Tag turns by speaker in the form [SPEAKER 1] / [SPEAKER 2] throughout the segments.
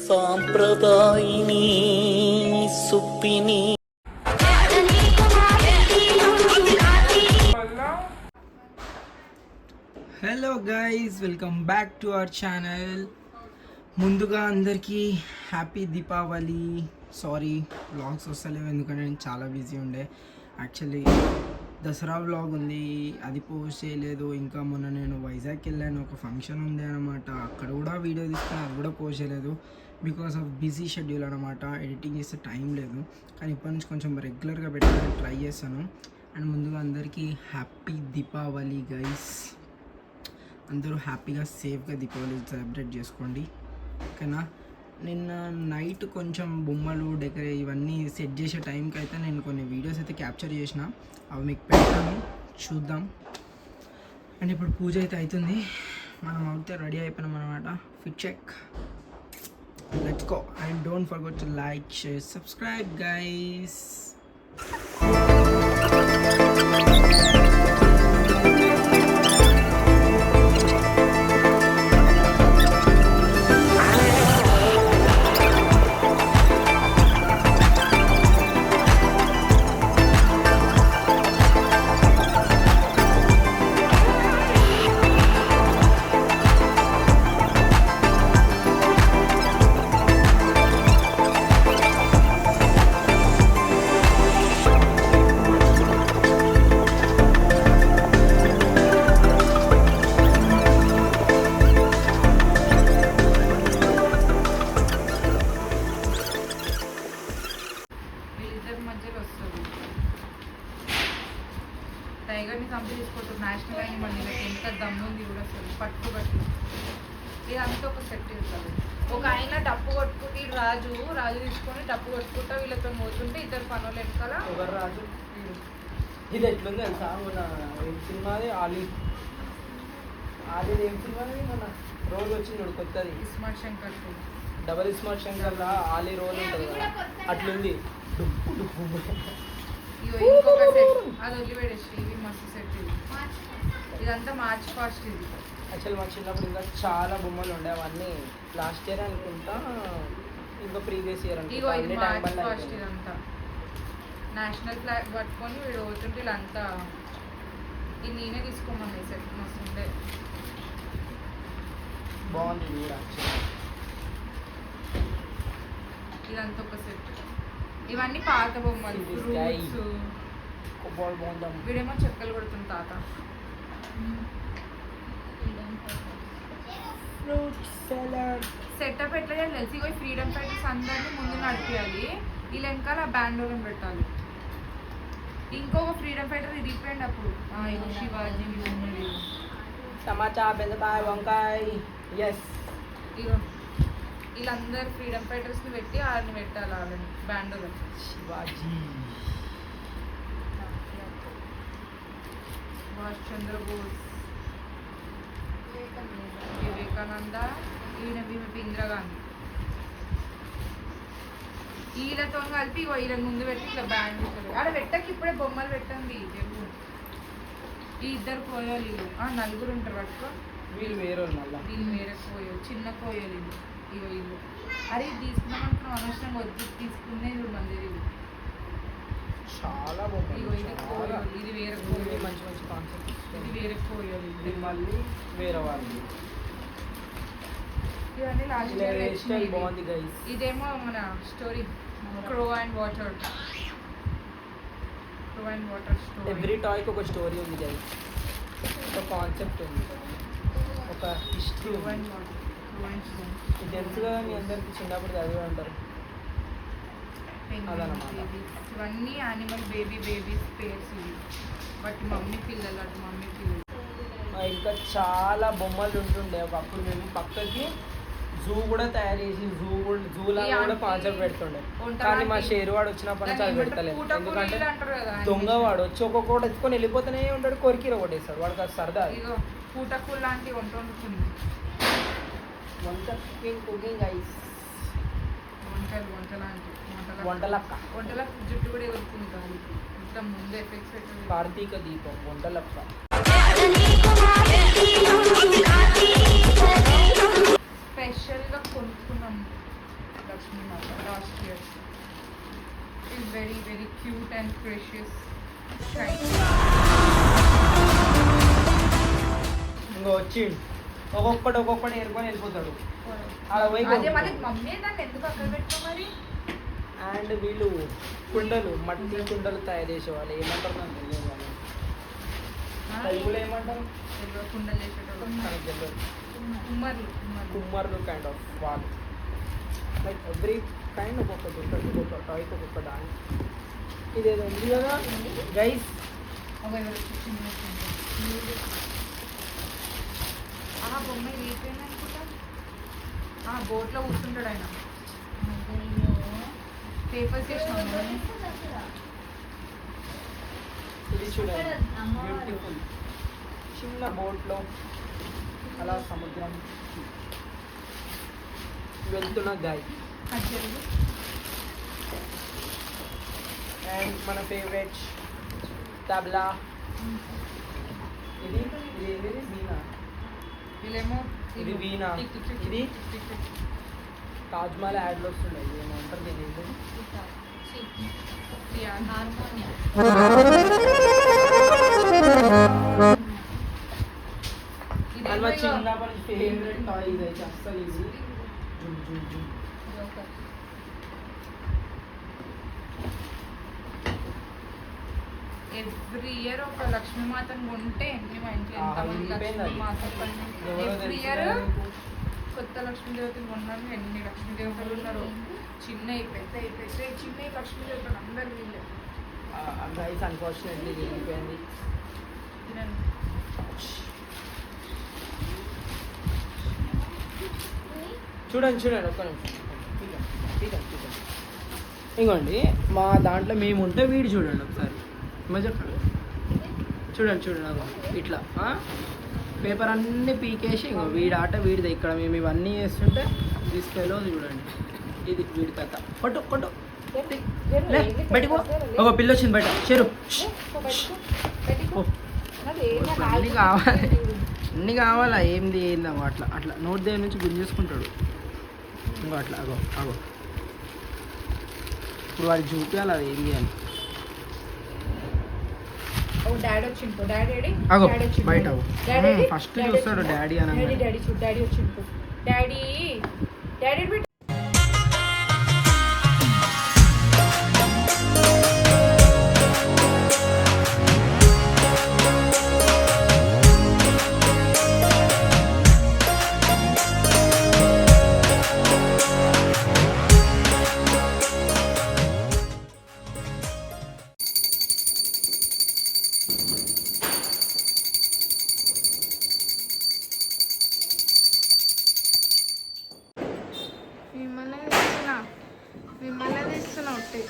[SPEAKER 1] సాంప్రదాయిని సుప్పిని.
[SPEAKER 2] Hello guys, welcome back to our channel. ముందుగా అందరికీ హ్యాపీ దీపావళి. సారీ వ్లాగ్స్ వస్తలేవు ఎందుకంటే నేను చాలా బిజీ ఉండే. యాక్చువల్లీ దసరా వ్లాగ్ ఉంది, అది పోస్ట్ చేయలేదు. ఇంకా మొన్న నేను వైజాగ్కి వెళ్ళాను, ఒక ఫంక్షన్ ఉంది అనమాట, అక్కడ కూడా వీడియో తీసుకుని అది కూడా పోస్ట్ చేయలేదు బికాస్ ఆఫ్ బిజీ షెడ్యూల్ అనమాట. ఎడిటింగ్ చేస్తే టైం లేదు, కానీ ఇప్పటి నుంచి కొంచెం రెగ్యులర్గా పెట్టడానికి ట్రై చేస్తాను. అండ్ ముందుగా అందరికీ హ్యాపీ దీపావళి గైస్. అందరూ హ్యాపీగా సేఫ్గా దీపావళి సెలబ్రేట్ చేసుకోండి, ఓకేనా. నిన్న నైట్ కొంచెం బొమ్మలు ఇవన్నీ సెట్ చేసే టైంకి అయితే నేను కొన్ని వీడియోస్ అయితే క్యాప్చర్ చేసిన, అవి మీకు పెడతాను, చూద్దాం. అండ్ ఇప్పుడు పూజ అయితే అవుతుంది, మనం అయితే రెడీ అయిపోయినాం అనమాట. Fit check, let's go. And don't forget to like, share, subscribe guys.
[SPEAKER 3] టైగర్ని చంపి తీసుకుంటారు నేషనల్ యానిమల్. వీళ్ళకి ఎంత దమ్ముంది కూడా అసలు పట్టు ఇదంతా ఒక సెట్ ఇస్తారు. ఒక ఆయన డప్పు కొట్టుకుంటే రాజు తీసుకొని డప్పు కొట్టుకుంటా వీళ్ళతో పోతుంటే ఇద్దరు పనులు వెనకాల
[SPEAKER 2] ఎవరు రాజు. ఇది ఎట్లుంది తెలుసా, మన సినిమాది ఆలీ ఏం సినిమాది, మన రోల్ వచ్చింది కొత్తది,
[SPEAKER 3] ఇస్మార్ట్ శంకర్
[SPEAKER 2] డబల్ ఇస్మార్ట్ శంకర్ లా ఆలీ రోల్ ఉంటుంది కదా, అట్లుంది.
[SPEAKER 3] ఇంకొక సెట్ అది వదిలిపెట్టేసి ఇది మస్తు సెట్. ఇదంతా మార్చ్ ఫాస్ట్. ఇది
[SPEAKER 2] యాక్చువల్ మా చిన్నప్పుడు ఇంకా చాలా బొమ్మలు ఉండే, అవన్నీ లాస్ట్ ఇయర్ అనుకుంటా, ఇంకా ప్రీవియస్ ఇయర్
[SPEAKER 3] ఇగో ఇది మార్చ్ ఫాస్ట్. ఇదంతా నేషనల్ ఫ్లాగ్ పట్టుకొని వీడు పోతుంటే వీళ్ళంతా ఇది నేనే తీసుకోమన్నా. ఈ సెట్ మస్తు ఉండే,
[SPEAKER 2] బాగుంది కూడా.
[SPEAKER 3] ఇదంతా ఒక సెట్. ఇవన్నీ పాత బొమ్మలు, ఫ్రూట్స్. వీడేమో చెక్కలు కొడుతుంది తాత. సెటప్ ఎట్లా చేయాలి తెలిసి, పోయి ఫ్రీడమ్ ఫైటర్స్ అందరినీ ముందు నడిపించాలి, వీళ్ళ వెనకాల బ్యాండోలను పెట్టాలి. ఇంకొక ఫ్రీడమ్ ఫైటర్ ఇరిగిపోయింది అప్పుడు. ఇగో శివాజీ
[SPEAKER 2] టమాటా, బెండకాయ, వంకాయ.
[SPEAKER 3] ఇగో వీళ్ళందరూ ఫ్రీడమ్ ఫైటర్స్ని పెట్టి వాళ్ళని పెట్టాలి, వాళ్ళని బ్యాండోలు.
[SPEAKER 2] శివాజీ,
[SPEAKER 3] సుభాష్ చంద్రబోస్, వివేకానంద, ఈయన ఇందిరాగాంధీ. వీళ్ళతో కలిపి వీళ్ళని ముందు పెట్టి ఇట్లా బ్యాండ్ పెట్టాలి. ఆడ పెట్టకి ఇప్పుడే బొమ్మలు పెట్టండి. ఈ ఇద్దరు కోయాలి, నలుగురు ఉంటారు పట్టుకో.
[SPEAKER 2] వీళ్ళు వేరే
[SPEAKER 3] వీళ్ళు వేరే కోయాలి, చిన్న కోయాలి. ఇగో ఇల్లు అరే తీసుకున్నాం అనుకున్నాం, అనవసరంగా వద్దు తీసుకునే మంది.
[SPEAKER 2] చాలా
[SPEAKER 3] ఇగో ఇది కోయాలి, ఇది వేరే కోయాలి.
[SPEAKER 2] మంచి మంచి కాన్సెప్ట్.
[SPEAKER 3] ఇది వేరే కోయాలి,
[SPEAKER 2] ఇది మళ్ళీ వేరే వాళ్ళు.
[SPEAKER 3] ఇవన్నీ లాస్ట్
[SPEAKER 2] బాగుంది గైస్.
[SPEAKER 3] ఇదేమో మన story crow and water story.
[SPEAKER 2] Every టాయ్కి ఒక స్టోరీ ఉంది గైస్, ఒక కాన్సెప్ట్ ఉంది, ఒక హిస్టరీ. తెలుసు కదా మీ అందరికి, చిన్నప్పుడు చదివి ఉంటారు.
[SPEAKER 3] ఇవన్నీ యానిమల్ బేబీస్ పేర్స్ ఇవి. బట్ మమ్మీ పిల్లలు అటు మమ్మీ పిల్లలు.
[SPEAKER 2] ఇంకా చాలా బొమ్మలు ఉంటుండే ఒకప్పుడు. మేము పక్కకి జూ కూడా తయారు చేసి జూలా కూడా కాన్సెప్ట్ పెడుతుండే, కానీ మా షేర్వాడు వచ్చినప్పటి నుంచి అది పెడతలేదు. ఎందుకంటే దొంగవాడు వచ్చి ఒక్కొక్కటి ఎత్తుకొని వెళ్ళిపోతూనే ఉంటాడు, కొరికిర కొట్టేస్తాడు వాడికి. అది సరదా.
[SPEAKER 3] పూటకూల్ లాంటి వంట వండుతుంది.
[SPEAKER 2] కుకింగ్ గైస్,
[SPEAKER 3] వంటలు
[SPEAKER 2] వంటలక్క.
[SPEAKER 3] వంటల జుట్టు కూడా ఎగురుతుంది గాలి. ఇష్టం ముందు ఎఫెక్ట్స్ పెట్టాలి.
[SPEAKER 2] కార్తీక దీపం వంటలప్ప.
[SPEAKER 3] స్పెషల్గా కొనుక్కున్నాం లక్ష్మీ మాత last year. It's very very cute and precious.
[SPEAKER 2] ఇంకో వచ్చి ఒక్కొక్కటి ఏరుకొని వెళ్ళిపోతాడు. అలా పోయి
[SPEAKER 3] అదే మళ్ళీ మమ్మీ దాన్ని ఎందుకు అక్కడ పెట్టాం మరి.
[SPEAKER 2] అండ్ వీళ్ళు కుండలు మట్టి కుండలు తయారు చేసేవాళ్ళు ఏమంటారు నాకు తెలియదు వాళ్ళు. తెలుగులో ఏమంటారు?
[SPEAKER 3] కుండలు చేసేటోళ్ళు
[SPEAKER 2] నాకు తెలియదు. కుమ్మర్లు కైండ్ ఆఫ్ వాళ్ళు. లైక్ ఎవ్రీ కైండ్ ఒక్కొక్కటి ఉంటుంది, ఒక్కొక్క టాయ్కి ఒక్కొక్క దాని. ఇదేదో ఉంది కదా గైస్.
[SPEAKER 3] బొమ్మ అయిపోయింది అనుకుంటా. బోట్లో కూర్చుంటాడు ఆయన. పేపర్స్ చేసినాము.
[SPEAKER 2] ఇది చూడండి బ్యూటిఫుల్. చిన్న బోట్లో అలా సముద్రం వెళ్తున్న గాయ. అండ్ మన ఫేవరెట్ తబలా. ఇది వీణా.
[SPEAKER 3] వీళ్ళేమో
[SPEAKER 2] ఇది వీణా. ఇది తాజ్మహల్ యాడ్లో వస్తుండే. ఏమంటారు దీని? మా చిన్నప్పటి ఫేవరెట్ టాయ్ ఇది అయితే అస్సలు ఇది.
[SPEAKER 3] ఎవ్రీ ఇయర్ ఒక లక్ష్మీమాతను కొంటే మా ఇంట్లో ఎంతమంది లక్ష్మీమాత. ఎవ్రీ ఇయర్ కొత్త లక్ష్మీదేవతలు కొన్నాను. ఎన్ని లక్ష్మీదేవతలు ఉన్నారు. చిన్నవి పెద్దవి చిన్నవి లక్ష్మీదేవతలు అందరు వీళ్ళే.
[SPEAKER 2] గైస్ అన్ఫార్చునేట్లీ వెళ్ళిపోయింది. చూడండి ఒక్క నిమిషం. ఇంకోండి మా దాంట్లో మేము ఉంటే వీడు చూడండి ఒకసారి. మధ్య చూడండి అగో ఇట్లా పేపర్ అన్నీ పీకేసి ఇంకో వీడి ఆట వీడిది. ఇక్కడ మేము ఇవన్నీ చేస్తుంటే తీసుకెళ్ళో చూడండి. ఇది వీడి కథ. కొట్టు బయటకు ఒక పిల్ల వచ్చింది బయట. చెరు అన్నీ కావాలా ఏంది ఏందమ్మో అట్లా నోట్ దగ్గర నుంచి గుంజేసుకుంటాడు. ఇంకో అట్లా అగో ఇప్పుడు వాడికి చూపించాలి అది ఏంది అని.
[SPEAKER 3] డాడీ వచ్చిండు. డాడీ
[SPEAKER 2] అగో బయట ఫస్ట్ చూస్తాడు డాడీ అని.
[SPEAKER 3] డాడీ చూడు డాడీ వచ్చిండు. డాడీ మిమ్మల్ని తీస్తున్నా ఒకటి.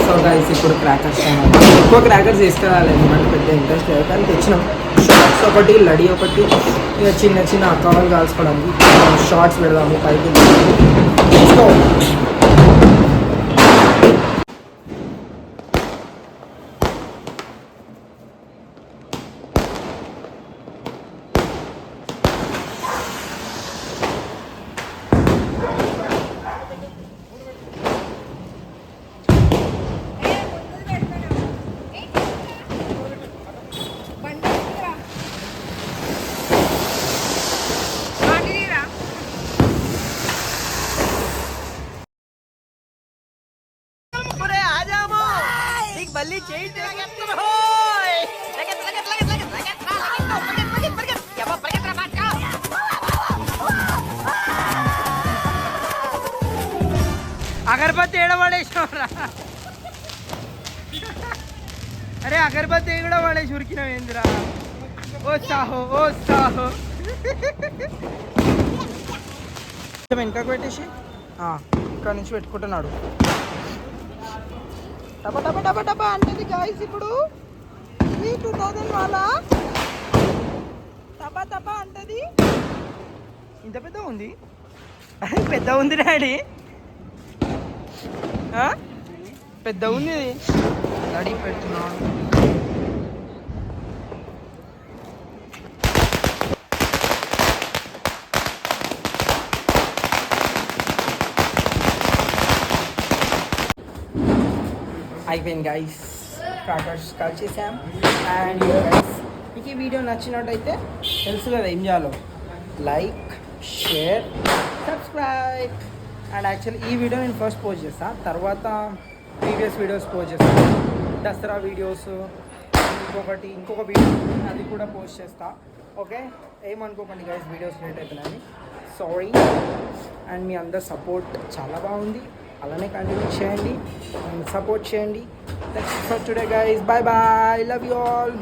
[SPEAKER 2] సో గైస్ ఇప్పుడు క్రాకర్స్ ఎక్కువ క్రాకర్స్ తీసుకురాలేదు. మనకు పెద్ద ఇంట్రెస్ట్ లేదు కానీ తెచ్చినాం. షార్ట్స్ ఒకటి లడీ ఒకటి ఇక చిన్న అక్కవాళ్ళు కాల్చుకోవడానికి షార్ట్స్ పెడదాము పైకి. बल्ली चाहिए अगरबत्ती पड़ेसरा अरे अगरबत्ती पड़े उरिकिनवेंद्रा ओ साहो కొంచెం వెనకకు పెట్టేసి ఇక్కడ నుంచి పెట్టుకుంటున్నాడు. టపా టపా టపా టపా అంటది గాయస్. ఇప్పుడు ఇది 2000 వాళ్ళ టపా టపా అంటది. ఇంత పెద్ద ఉంది, పెద్ద ఉంది డాడీ, పెద్ద ఉంది ఇది. డాడీ పెడుతున్నాడు. అయిపోయింది గైస్, క్రాకర్స్ కాల్ చేసాం. అండ్ గైస్ మీకు ఈ వీడియో నచ్చినట్టయితే తెలుసు కదా ఏం చేయాలో, like, share, subscribe. And actually ఈ వీడియో నేను ఫస్ట్ పోస్ట్ చేస్తాను, తర్వాత ప్రీవియస్ వీడియోస్ పోస్ట్ చేస్తాను. దసరా వీడియోస్, ఇంకొక వీడియో అది కూడా పోస్ట్ చేస్తా. ఓకే, ఏమనుకోకండి గైస్ వీడియోస్ లేట్ అవుతున్నాయని, సారీ. అండ్ మీ అందరు సపోర్ట్ చాలా బాగుంది, అలానే కంటిన్యూ చేయండి, సపోర్ట్ చేయండి. That's it for today guys, bye bye, love you all.